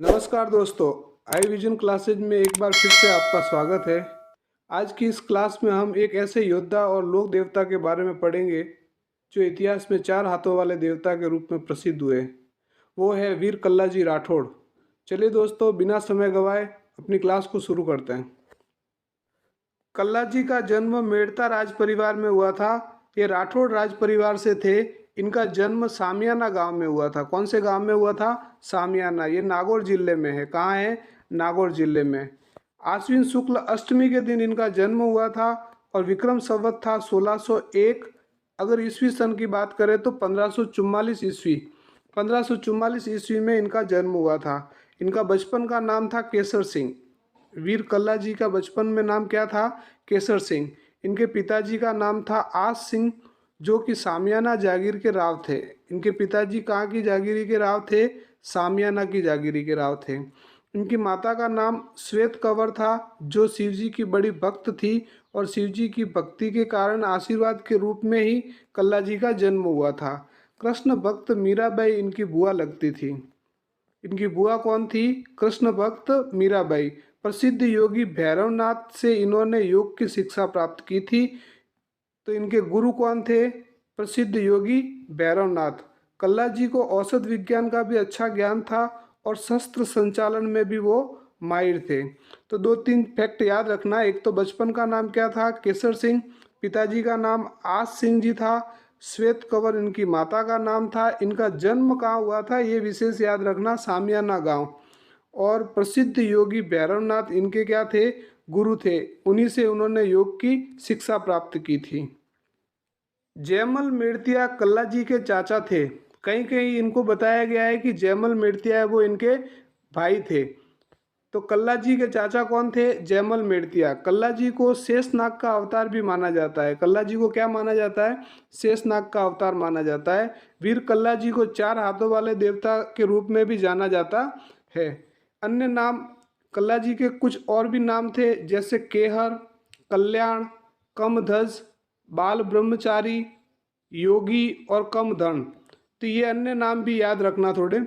नमस्कार दोस्तों, eye vision classes में एक बार फिर से आपका स्वागत है। आज की इस क्लास में हम एक ऐसे योद्धा और लोक देवता के बारे में पढ़ेंगे जो इतिहास में चार हाथों वाले देवता के रूप में प्रसिद्ध हुए। वो है वीर कल्लाजी राठौड़। चलिए दोस्तों, बिना समय गवाए अपनी क्लास को शुरू करते हैं। कल्लाजी का जन्म मेड़ता राज परिवार में हुआ था। ये राठौड़ राज परिवार से थे। इनका जन्म सामियाना गांव में हुआ था। कौन से गांव में हुआ था? सामियाना। ये नागौर जिले में है। कहाँ है? नागौर जिले में। आश्विन शुक्ल अष्टमी के दिन इनका जन्म हुआ था और विक्रम संवत था 1601। अगर ईस्वी सन की बात करें तो 1544 ईस्वी। 1544 ईस्वी में इनका जन्म हुआ था। इनका बचपन का नाम था केसर सिंह। वीर कल्ला जी का बचपन में नाम क्या था? केसर सिंह। इनके पिताजी का नाम था आस सिंह, जो कि सामियाना जागीर के राव थे। इनके पिताजी कहाँ की जागीरी के राव थे? सामियाना की जागीरी के राव थे। इनकी माता का नाम श्वेत कंवर था, जो शिवजी की बड़ी भक्त थी और शिवजी की भक्ति के कारण आशीर्वाद के रूप में ही कल्ला जी का जन्म हुआ था। कृष्ण भक्त मीराबाई इनकी बुआ लगती थी। इनकी बुआ कौन थी? कृष्ण भक्त मीराबाई। प्रसिद्ध योगी भैरवनाथ से इन्होंने योग की शिक्षा प्राप्त की थी। तो इनके गुरु कौन थे? प्रसिद्ध योगी भैरवनाथ। कल्ला जी को औषध विज्ञान का भी अच्छा ज्ञान था और शस्त्र संचालन में भी वो माहिर थे। तो दो तीन फैक्ट याद रखना। एक तो बचपन का नाम क्या था? केसर सिंह। पिताजी का नाम आस सिंह जी था। श्वेत कंवर इनकी माता का नाम था। इनका जन्म कहाँ हुआ था ये विशेष याद रखना, सामियाना गांव। और प्रसिद्ध योगी भैरवनाथ इनके क्या थे? गुरु थे। उन्हीं से उन्होंने योग की शिक्षा प्राप्त की थी। जयमल मेड़तिया कल्ला जी के चाचा थे। कहीं कहीं इनको बताया गया है कि जयमल मेड़तिया है वो इनके भाई थे। तो कल्ला जी के चाचा कौन थे? जयमल मेड़तिया। कल्ला जी को शेषनाग का अवतार भी माना जाता है। कल्ला जी को क्या माना जाता है? शेषनाग का अवतार माना जाता है। वीर कल्ला जी को चार हाथों वाले देवता के रूप में भी जाना जाता है। अन्य नाम कल्ला जी के कुछ और भी नाम थे, जैसे केहर, कल्याण, कमध्वज, बाल ब्रह्मचारी, योगी और कमधन। तो ये अन्य नाम भी याद रखना थोड़े।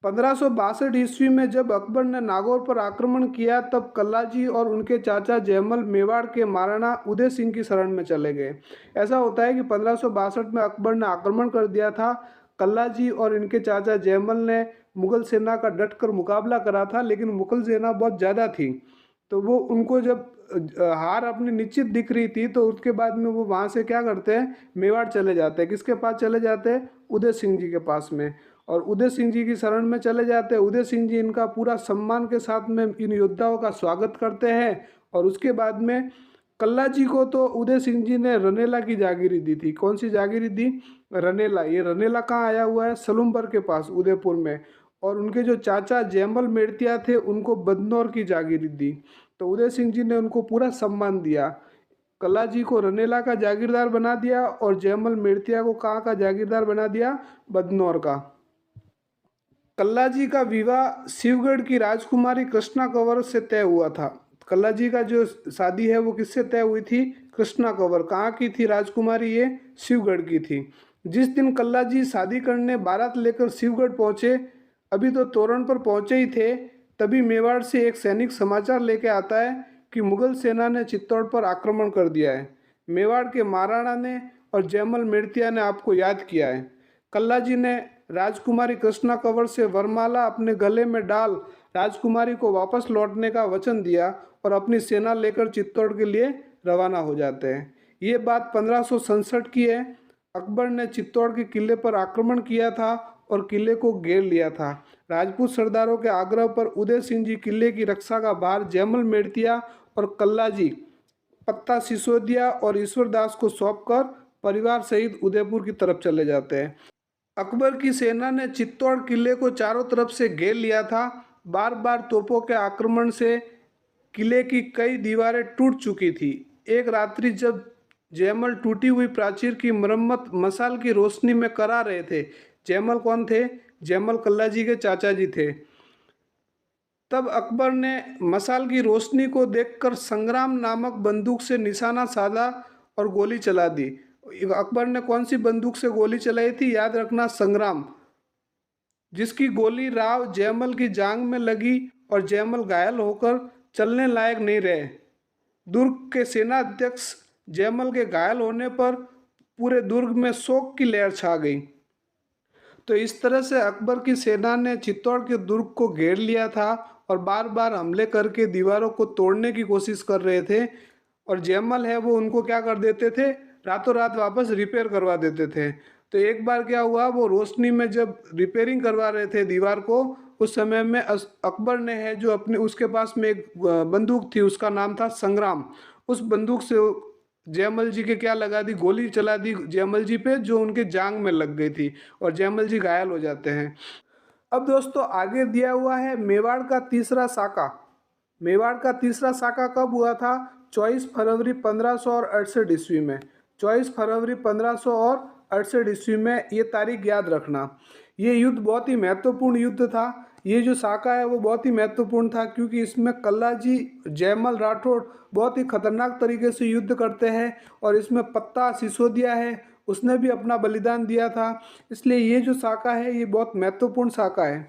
1562 ईस्वी में जब अकबर ने नागौर पर आक्रमण किया, तब कल्लाजी और उनके चाचा जयमल मेवाड़ के महाराणा उदय सिंह की शरण में चले गए। ऐसा होता है कि 1562 में अकबर ने आक्रमण कर दिया था। कल्लाजी और इनके चाचा जयमल ने मुगल सेना का डटकर मुकाबला करा था, लेकिन मुगल सेना बहुत ज़्यादा थी। तो वो उनको जब हार अपनी निश्चित दिख रही थी, तो उसके बाद में वो वहाँ से क्या करते हैं? मेवाड़ चले जाते हैं। किसके पास चले जाते हैं? उदय सिंह जी के पास में। और उदय सिंह जी की शरण में चले जाते हैं। उदय सिंह जी इनका पूरा सम्मान के साथ में इन योद्धाओं का स्वागत करते हैं। और उसके बाद में कल्ला जी को तो उदय सिंह जी ने रनेला की जागीरी दी थी। कौन सी जागीरी दी? रनेला। ये रनेला कहाँ आया हुआ है? सलूम्बर के पास, उदयपुर में। और उनके जो चाचा जयमल मेड़तिया थे, उनको बदनौर की जागीरी दी। तो उदय सिंह जी ने उनको पूरा सम्मान दिया। कल्ला जी को रनेला का जागीरदार बना दिया और जयमल मेड़तिया को कहाँ का जागीरदार बना दिया? बदनौर का। कल्ला जी का विवाह शिवगढ़ की राजकुमारी कृष्णा कंवर से तय हुआ था। कल्ला जी का जो शादी है वो किससे तय हुई थी? कृष्णा कंवर। कहाँ की थी राजकुमारी? ये शिवगढ़ की थी। जिस दिन कल्ला जी शादी करने बारात लेकर शिवगढ़ पहुंचे, अभी तो तोरण पर पहुंचे ही थे, तभी मेवाड़ से एक सैनिक समाचार लेके आता है कि मुगल सेना ने चित्तौड़ पर आक्रमण कर दिया है। मेवाड़ के महाराणा ने और जयमल मेड़तिया ने आपको याद किया है। कल्ला जी ने राजकुमारी कृष्णा कंवर से वरमाला अपने गले में डाल राजकुमारी को वापस लौटने का वचन दिया और अपनी सेना लेकर चित्तौड़ के लिए रवाना हो जाते हैं। ये बात 1567 की है। अकबर ने चित्तौड़ के किले पर आक्रमण किया था और किले को घेर लिया था। राजपूत सरदारों के आग्रह पर उदय सिंह जी किले की रक्षा का भार जयमल मेड़तिया और कल्ला जी, पत्ता सिसोदिया और ईश्वरदास को सौंपकर परिवार सहित उदयपुर की तरफ चले जाते हैं। अकबर की सेना ने चित्तौड़ किले को चारों तरफ से घेर लिया था। बार बार तोपों के आक्रमण से किले की कई दीवारें टूट चुकी थी। एक रात्रि जब जयमल टूटी हुई प्राचीर की मरम्मत मशाल की रोशनी में करा रहे थे। जयमल कौन थे? जयमल कल्ला जी के चाचा जी थे। तब अकबर ने मशाल की रोशनी को देखकर संग्राम नामक बंदूक से निशाना साधा और गोली चला दी। अकबर ने कौन सी बंदूक से गोली चलाई थी? याद रखना, संग्राम। जिसकी गोली राव जयमल की जांग में लगी और जयमल घायल होकर चलने लायक नहीं रहे। दुर्ग के सेनाध्यक्ष जयमल के घायल होने पर पूरे दुर्ग में शोक की लहर छा गई। तो इस तरह से अकबर की सेना ने चित्तौड़ के दुर्ग को घेर लिया था और बार बार हमले करके दीवारों को तोड़ने की कोशिश कर रहे थे। और जयमल है वो उनको क्या कर देते थे, रातों रात वापस रिपेयर करवा देते थे। तो एक बार क्या हुआ, वो रोशनी में जब रिपेयरिंग करवा रहे थे दीवार को, उस समय में अकबर ने है जो अपने उसके पास में एक बंदूक थी, उसका नाम था संग्राम। उस बंदूक से जयमल जी के क्या लगा दी, गोली चला दी जयमल जी पे, जो उनके जांग में लग गई थी और जयमल जी घायल हो जाते हैं। अब दोस्तों आगे दिया हुआ है मेवाड़ का तीसरा साका। मेवाड़ का तीसरा साका कब हुआ था? 24 फरवरी 1568 ईस्वी में। 24 फरवरी 1568 ईस्वी में, ये तारीख याद रखना। ये युद्ध बहुत ही महत्वपूर्ण युद्ध था। ये जो साका है वो बहुत ही महत्वपूर्ण था क्योंकि इसमें कल्ला जी जयमल राठौड़ बहुत ही खतरनाक तरीके से युद्ध करते हैं और इसमें पत्ता सिसोदिया है, उसने भी अपना बलिदान दिया था। इसलिए ये जो साका है ये बहुत महत्वपूर्ण साका है।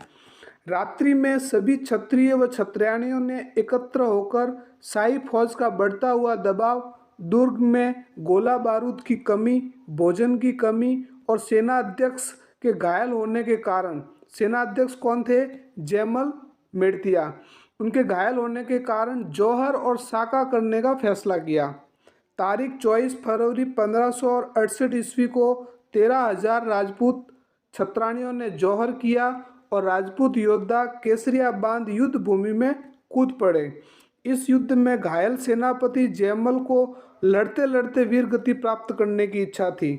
रात्रि में सभी क्षत्रिय व क्षत्रियाणियों ने एकत्र होकर शाही फौज का बढ़ता हुआ दबाव, दुर्ग में गोला बारूद की कमी, भोजन की कमी और सेना अध्यक्ष के घायल होने के कारण, सेना अध्यक्ष कौन थे? जयमल मेड़तिया, उनके घायल होने के कारण जौहर और साका करने का फैसला किया। तारीख 24 फरवरी 1568 ईस्वी को 13,000 राजपूत छत्राणियों ने जौहर किया और राजपूत योद्धा केसरिया बांध युद्ध भूमि में कूद पड़े। इस युद्ध में घायल सेनापति जयमल को लड़ते लड़ते वीर गति प्राप्त करने की इच्छा थी।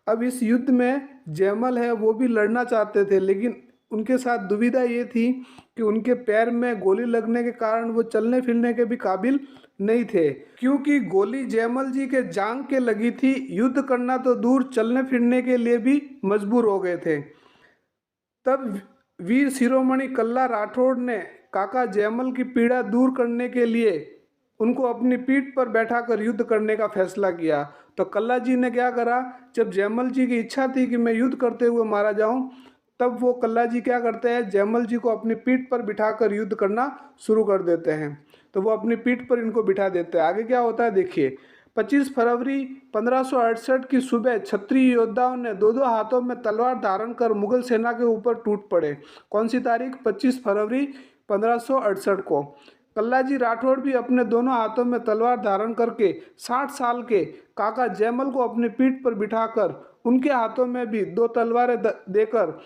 अब इस युद्ध में जयमल है वो भी लड़ना चाहते थे, लेकिन उनके साथ दुविधा ये थी कि उनके पैर में गोली लगने के कारण वो चलने फिरने के भी काबिल नहीं थे, क्योंकि गोली जयमल जी के जांग के लगी थी। युद्ध करना तो दूर, चलने फिरने के लिए भी मजबूर हो गए थे। तब वीर शिरोमणि कल्ला राठौड़ ने काका जयमल की पीड़ा दूर करने के लिए उनको अपनी पीठ पर बैठाकर युद्ध करने का फैसला किया। तो कल्ला जी ने क्या करा, जब जयमल जी की इच्छा थी कि मैं युद्ध करते हुए मारा जाऊं, तब वो कल्ला जी क्या करते हैं, जयमल जी को अपनी पीठ पर बिठाकर युद्ध करना शुरू कर देते हैं। तो वो अपनी पीठ पर इनको बिठा देते हैं। आगे क्या होता है देखिए। 25 फरवरी 1568 की सुबह क्षत्रिय योद्धाओं ने दो दो हाथों में तलवार धारण कर मुगल सेना के ऊपर टूट पड़े। कौन सी तारीख? 25 फरवरी 1568 को। कल्ला जी राठौड़ भी अपने दोनों हाथों में तलवार धारण करके 60 साल के काका जयमल को अपनी पीठ पर बिठाकर उनके हाथों में भी दो तलवारें देकर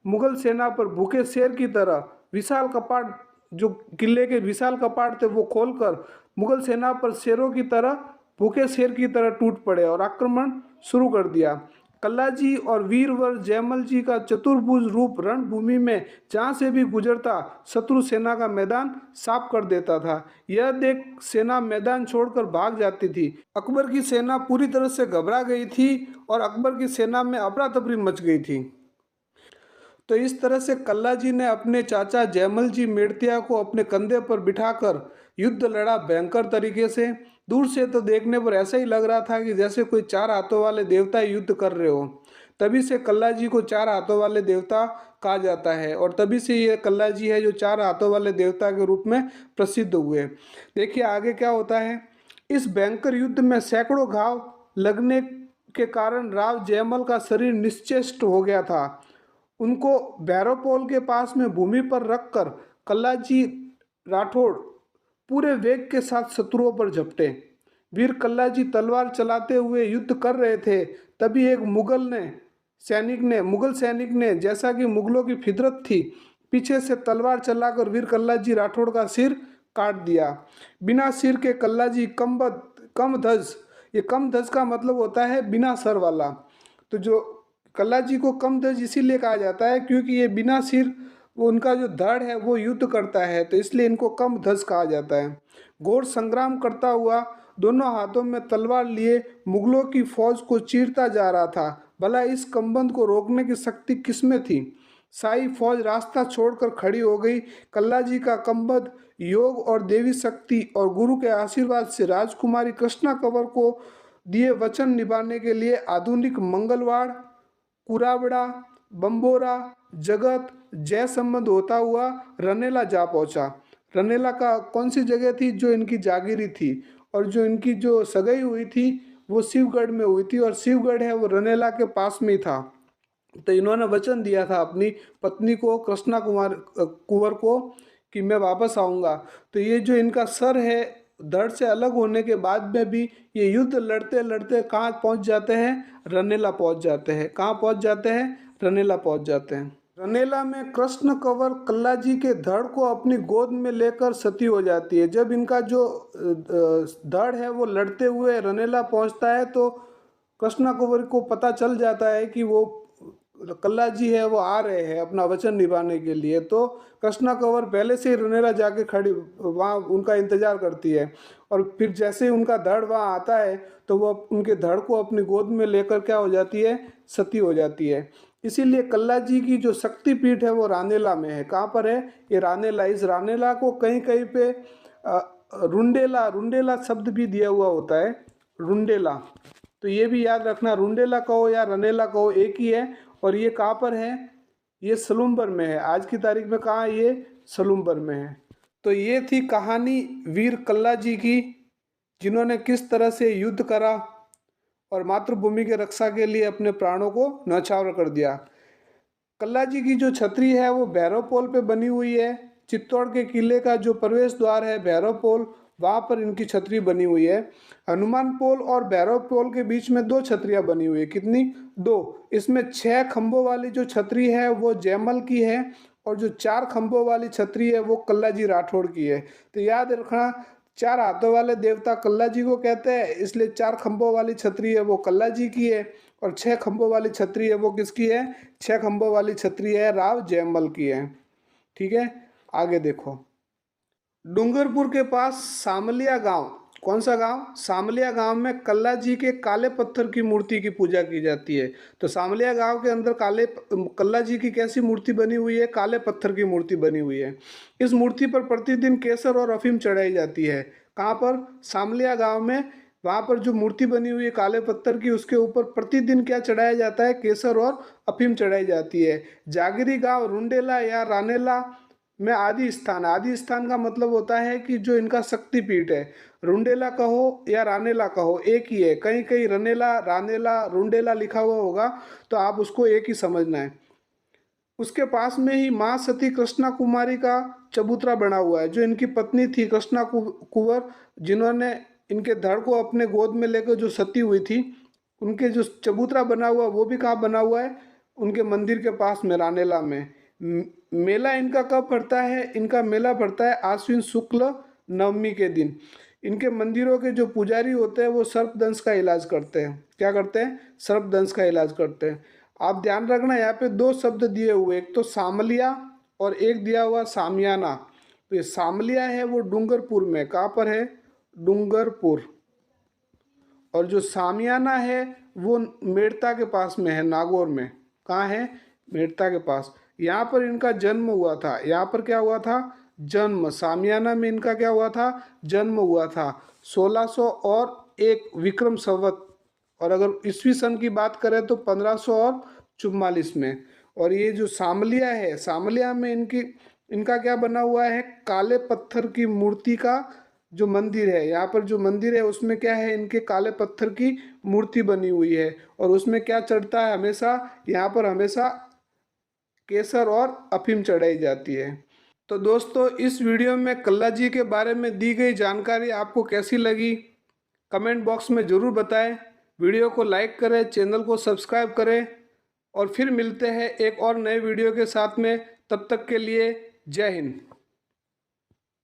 मुगल सेना पर भूखे शेर की तरह विशाल कपाट, जो किले के विशाल कपाट थे वो खोलकर मुगल सेना पर शेरों की तरह, भूखे शेर की तरह टूट पड़े और आक्रमण शुरू कर दिया। कल्ला जी और वीरवर जयमल जी का चतुर्भुज रूप रणभूमि में जहाँ से भी गुजरता शत्रु सेना का मैदान साफ कर देता था। यह देख सेना मैदान छोड़कर भाग जाती थी। अकबर की सेना पूरी तरह से घबरा गई थी और अकबर की सेना में अफरा तफरी मच गई थी। तो इस तरह से कल्ला जी ने अपने चाचा जयमल जी मेड़तिया को अपने कंधे पर बिठाकर युद्ध लड़ा भयंकर तरीके से। दूर से तो देखने पर ऐसा ही लग रहा था कि जैसे कोई चार हाथों वाले देवता युद्ध कर रहे हो। तभी से कल्ला जी को चार हाथों वाले देवता कहा जाता है और तभी से ये कल्ला जी है जो चार हाथों वाले देवता के रूप में प्रसिद्ध हुए। देखिए आगे क्या होता है। इस भयंकर युद्ध में सैकड़ों घाव लगने के कारण राव जयमल का शरीर निश्चेष्ट हो गया था। उनको भैरवपोल के पास में भूमि पर रखकर कल्ला जी राठौड़ पूरे वेग के साथ शत्रुओं पर झपटे। वीर कल्ला जी तलवार चलाते हुए युद्ध कर रहे थे, तभी एक मुगल सैनिक ने, जैसा कि मुगलों की फितरत थी, पीछे से तलवार चलाकर वीर कल्ला जी राठौड़ का सिर काट दिया। बिना सिर के कल्ला जी कमध्वज, ये कमध्वज का मतलब होता है बिना सर वाला। तो जो कल्ला जी को कमध्वज इसीलिए कहा जाता है क्योंकि ये बिना सिर, वो उनका जो धड़ है वो युद्ध करता है, तो इसलिए इनको कमध्वज कहा जाता है। घोर संग्राम करता हुआ दोनों हाथों में तलवार लिए मुगलों की फौज को चीरता जा रहा था। भला इस कंबंद को रोकने की शक्ति किसमें थी? शाही फौज रास्ता छोड़कर खड़ी हो गई। कल्ला जी का कंबंद योग और देवी शक्ति और गुरु के आशीर्वाद से राजकुमारी कृष्णा कंवर को दिए वचन निभाने के लिए आधुनिक मंगलवाड़, कुरावड़ा, बम्बोरा, जगत, जय संबंध होता हुआ रनेला जा पहुंचा। रनेला का कौन सी जगह थी? जो इनकी जागीरी थी, और जो इनकी जो सगाई हुई थी वो शिवगढ़ में हुई थी, और शिवगढ़ है वो रनेला के पास में ही था। तो इन्होंने वचन दिया था अपनी पत्नी को, कृष्णा कुंवर को, कि मैं वापस आऊँगा। तो ये जो इनका सर है, धड़ से अलग होने के बाद में भी ये युद्ध लड़ते लड़ते कहाँ पहुँच जाते हैं? रनेला पहुँच जाते हैं। कहाँ पहुँच जाते हैं? रनेला पहुँच जाते हैं। रनेला में कृष्ण कंवर कल्ला जी के धड़ को अपनी गोद में लेकर सती हो जाती है। जब इनका जो धड़ है वो लड़ते हुए रनेला पहुंचता है, तो कृष्णा कंवर को पता चल जाता है कि वो कल्ला जी है वो आ रहे हैं अपना वचन निभाने के लिए। तो कृष्णा कंवर पहले से ही रनेला जाके खड़ी वहाँ उनका इंतजार करती है, और फिर जैसे ही उनका धड़ वहाँ आता है तो वो उनके धड़ को अपनी गोद में लेकर क्या हो जाती है? सती हो जाती है। इसीलिए कल्ला जी की जो शक्तिपीठ है वो रानेला में है। कहाँ पर है? ये रानेला। इस रानेला को कहीं कहीं पे रुंडेला, रुंडेला शब्द भी दिया हुआ होता है, रुंडेला। तो ये भी याद रखना, रुंडेला कहो या रनेला कहो एक ही है। और ये कहाँ पर है? ये सलूम्बर में है। आज की तारीख में कहाँ है? ये सलूम्बर में है। तो ये थी कहानी वीर कल्ला जी की, जिन्होंने किस तरह से युद्ध करा और मातृभूमि के रक्षा के लिए अपने प्राणों को न्यौछावर कर दिया। कल्ला जी की जो छतरी है वो भैरव पोल पे बनी हुई है। चित्तौड़ के किले का जो प्रवेश द्वार है भैरव पोल, वहाँ पर इनकी छतरी बनी हुई है। हनुमान पोल और भैरव पोल के बीच में दो छतरियाँ बनी हुई है। कितनी? दो। इसमें 6 खंभों वाली जो छतरी है वो जयमल की है, और जो 4 खंभों वाली छतरी है वो कल्ला जी राठौड़ की है। तो याद रखना, 4 हाथों वाले देवता कल्ला जी को कहते हैं, इसलिए 4 खंभों वाली छतरी है वो कल्ला जी की है, और 6 खंभों वाली छतरी है वो किसकी है? 6 खंभों वाली छतरी है राव जयमल की है। ठीक है, आगे देखो। डूंगरपुर के पास सामलिया गांव, कौन सा गांव? सामलिया गांव में कल्ला जी के काले पत्थर की मूर्ति की पूजा की जाती है। तो सामलिया गांव के अंदर कल्ला जी की कैसी मूर्ति बनी हुई है? काले पत्थर की मूर्ति बनी हुई है। इस मूर्ति पर प्रतिदिन केसर और अफीम चढ़ाई जाती है। कहाँ पर? सामलिया गांव में। वहाँ पर जो मूर्ति बनी हुई है काले पत्थर की, उसके ऊपर प्रतिदिन क्या चढ़ाया जाता है? केसर और अफीम चढ़ाई जाती है। जागीरी गांव रुंडेला या रानेला में आदि स्थान, आदि स्थान का मतलब होता है कि जो इनका शक्तिपीठ है। रुंडेला कहो या रानेला कहो एक ही है। कहीं कहीं रनेला, रानेला, रुंडेला लिखा हुआ होगा, तो आप उसको एक ही समझना है। उसके पास में ही माँ सती कृष्णा कुमारी का चबूतरा बना हुआ है। जो इनकी पत्नी थी कृष्णा कुंवर, जिन्होंने इनके धड़ को अपने गोद में लेकर जो सती हुई थी, उनके जो चबूतरा बना हुआ वो भी कहाँ बना हुआ है? उनके मंदिर के पास में, रानेला में। मेला इनका कब पड़ता है? इनका मेला पड़ता है आश्विन शुक्ल नवमी के दिन। इनके मंदिरों के जो पुजारी होते हैं वो सर्पदंश का इलाज करते हैं। क्या करते हैं? सर्पदंश का इलाज करते हैं। आप ध्यान रखना, यहाँ पे 2 शब्द दिए हुए, एक तो सामलिया और एक दिया हुआ सामियाना। तो ये सामलिया है वो डूंगरपुर में। कहाँ पर है? डूंगरपुर। और जो सामियाना है वो मेड़ता के पास में है, नागौर में। कहाँ है? मेड़ता के पास। यहाँ पर इनका जन्म हुआ था। यहाँ पर क्या हुआ था? जन्म। सामियाना में इनका क्या हुआ था? जन्म हुआ था 1601 विक्रम संवत, और अगर ईस्वी सन की बात करें तो 1544 में। और ये जो सामलिया है, सामलिया में इनका क्या बना हुआ है? काले पत्थर की मूर्ति का जो मंदिर है, यहाँ पर जो मंदिर है उसमें क्या है? इनके काले पत्थर की मूर्ति बनी हुई है। और उसमें क्या चढ़ता है हमेशा? यहाँ पर हमेशा केसर और अफीम चढ़ाई जाती है। तो दोस्तों, इस वीडियो में कल्ला जी के बारे में दी गई जानकारी आपको कैसी लगी? कमेंट बॉक्स में ज़रूर बताएं। वीडियो को लाइक करें, चैनल को सब्सक्राइब करें, और फिर मिलते हैं एक और नए वीडियो के साथ में। तब तक के लिए जय हिंद।